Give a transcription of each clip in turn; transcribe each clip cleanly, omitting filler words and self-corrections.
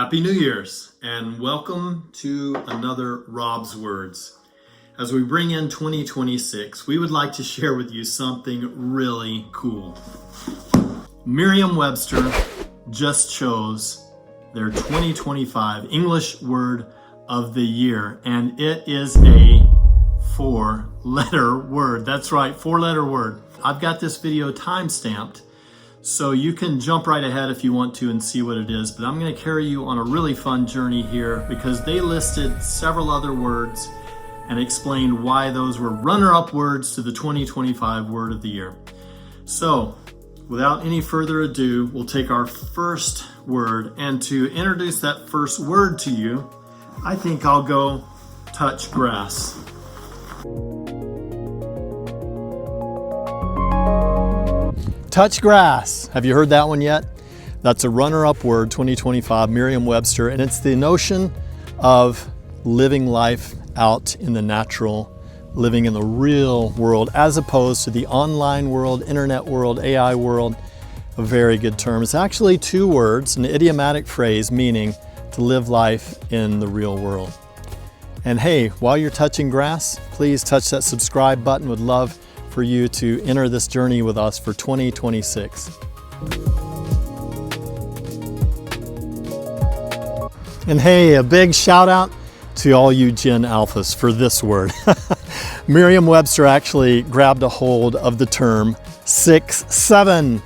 Happy New Year's and welcome to another Rob's Words. As we bring in 2026, we would like to share with you something really cool. Merriam-Webster just chose their 2025 English Word of the Year, and it is a 4-letter word. That's right, 4-letter word. I've got this video time-stamped, so you can jump right ahead if you want to and see what it is, but I'm going to carry you on a really fun journey here because they listed several other words and explained why those were runner-up words to the 2025 Word of the Year. So, without any further ado, we'll take our first word, and to introduce that first word to you, I think I'll go touch grass. Touch grass. Have you heard that one yet? That's a runner-up word, 2025 Merriam-Webster, and it's the notion of living life out in the natural, living in the real world, as opposed to the online world, internet world, AI world. A very good term. It's actually 2 words, an idiomatic phrase meaning to live life in the real world. And hey, while you're touching grass, please touch that subscribe button. Would love for you to enter this journey with us for 2026. And hey, a big shout out to all you Gen Alphas for this word. Merriam-Webster actually grabbed a hold of the term 6-7.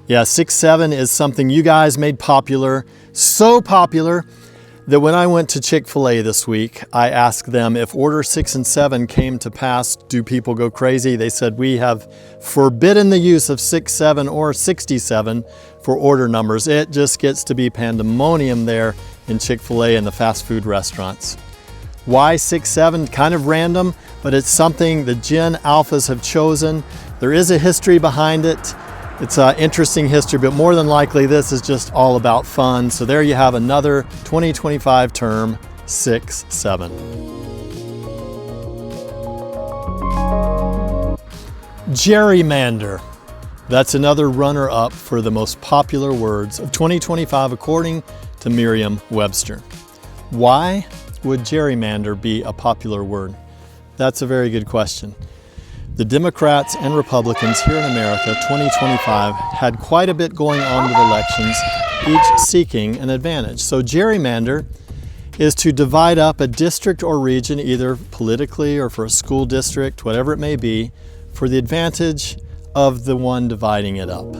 Yeah, 6-7 is something you guys made popular, so popular that when I went to Chick-fil-A this week, I asked them if order 6 and 7 came to pass, do people go crazy? They said, we have forbidden the use of 6-7 or 67 for order numbers. It just gets to be pandemonium there in Chick-fil-A and the fast food restaurants. Why 6-7? Kind of random, but it's something the Gen Alphas have chosen. There is a history behind it. It's an interesting history, but more than likely this is just all about fun. So there you have another 2025 term, 6-7. Gerrymander. That's another runner-up for the most popular words of 2025 according to Merriam-Webster. Why would gerrymander be a popular word? That's a very good question. The Democrats and Republicans here in America, 2025, had quite a bit going on with elections, each seeking an advantage. So gerrymander is to divide up a district or region, either politically or for a school district, whatever it may be, for the advantage of the one dividing it up.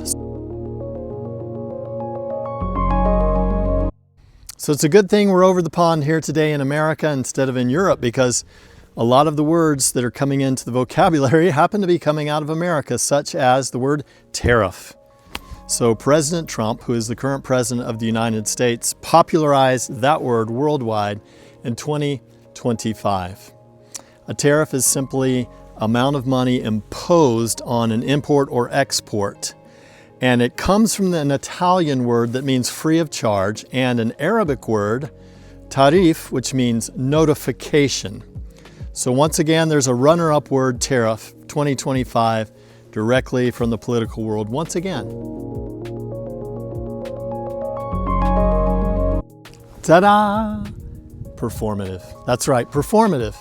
So it's a good thing we're over the pond here today in America instead of in Europe, because a lot of the words that are coming into the vocabulary happen to be coming out of America, such as the word tariff. So President Trump, who is the current president of the United States, popularized that word worldwide in 2025. A tariff is simply amount of money imposed on an import or export. And it comes from an Italian word that means free of charge, and an Arabic word, TARIFF, which means notification. So once again, there's a runner-up word, tariff, 2025, directly from the political world once again. Ta-da! Performative. That's right, performative.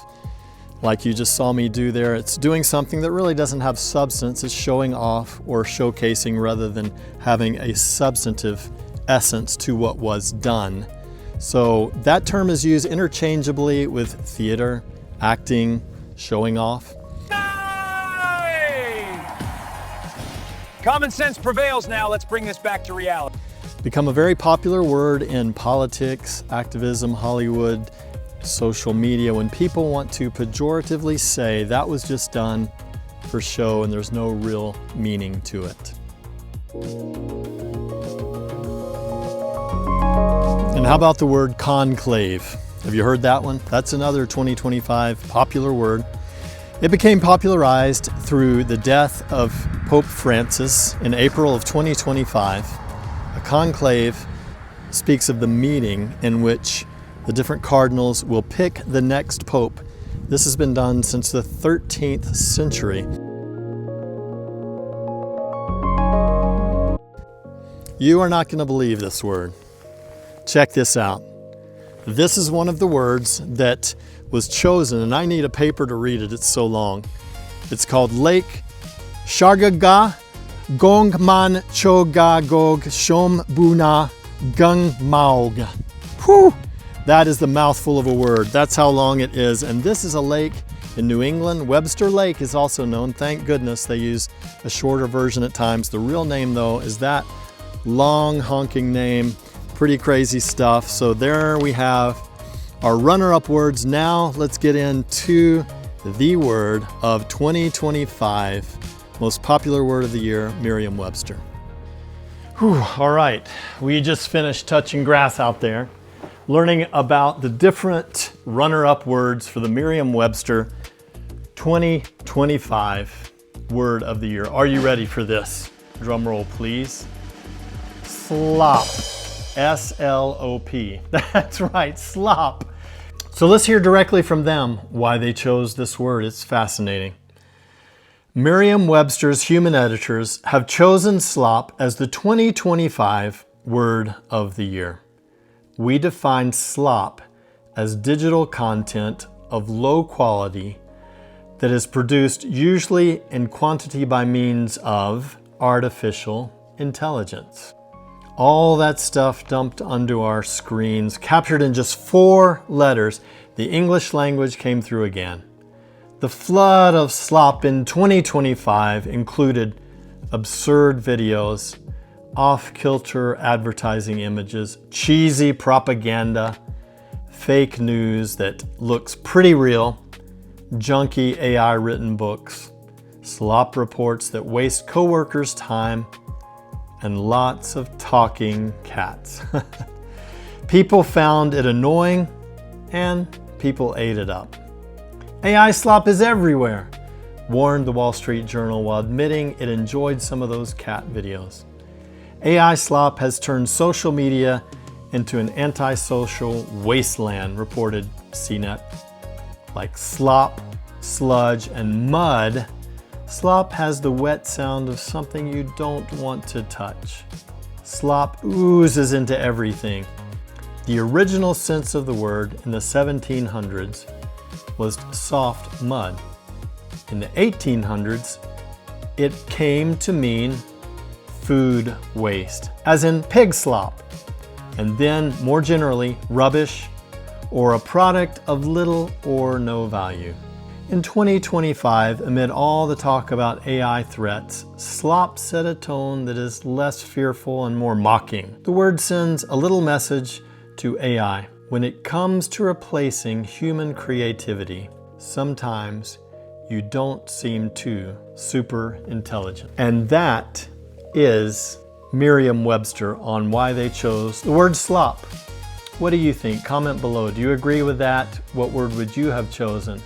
Like you just saw me do there, it's doing something that really doesn't have substance. It's showing off or showcasing rather than having a substantive essence to what was done. So that term is used interchangeably with theater, acting, showing off. Common sense prevails now. Let's bring this back to reality. Become a very popular word in politics, activism, Hollywood, social media, when people want to pejoratively say that was just done for show and there's no real meaning to it. And how about the word conclave? Have you heard that one? That's another 2025 popular word. It became popularized through the death of Pope Francis in April of 2025. A conclave speaks of the meeting in which the different cardinals will pick the next pope. This has been done since the 13th century. You are not going to believe this word. Check this out. This is one of the words that was chosen, and I need a paper to read it, it's so long. It's called Lake Shargaga Gongman Chogagog Shom Buna Gung Maugg. Whew! That is the mouthful of a word. That's how long it is. And this is a lake in New England. Webster Lake is also known. Thank goodness they use a shorter version at times. The real name, though, is that long honking name. Pretty crazy stuff. So there we have our runner-up words. Now let's get into the word of 2025. Most popular word of the year, Merriam-Webster. All right, we just finished touching grass out there, learning about the different runner-up words for the Merriam-Webster 2025 word of the year. Are you ready for this? Drum roll, please. SLOP. S-L-O-P. That's right, slop. So let's hear directly from them why they chose this word. It's fascinating. Merriam-Webster's human editors have chosen slop as the 2025 word of the year. We define slop as digital content of low quality that is produced usually in quantity by means of artificial intelligence. All that stuff dumped onto our screens, captured in just 4 letters. The English language came through again. The flood of slop in 2025 included absurd videos, off-kilter advertising images, cheesy propaganda, fake news that looks pretty real, junky AI-written books, slop reports that waste coworkers' time, and lots of talking cats. People found it annoying, and people ate it up. AI slop is everywhere, warned the Wall Street Journal while admitting it enjoyed some of those cat videos. AI slop has turned social media into an antisocial wasteland, reported CNET. Like slop, sludge, and mud, slop has the wet sound of something you don't want to touch. Slop oozes into everything. The original sense of the word in the 1700s was soft mud. In the 1800s, it came to mean food waste, as in pig slop, and then more generally, rubbish or a product of little or no value. In 2025, amid all the talk about AI threats, slop set a tone that is less fearful and more mocking. The word sends a little message to AI. When it comes to replacing human creativity, sometimes you don't seem too super intelligent. And that is Merriam-Webster on why they chose the word slop. What do you think? Comment below. Do you agree with that? What word would you have chosen?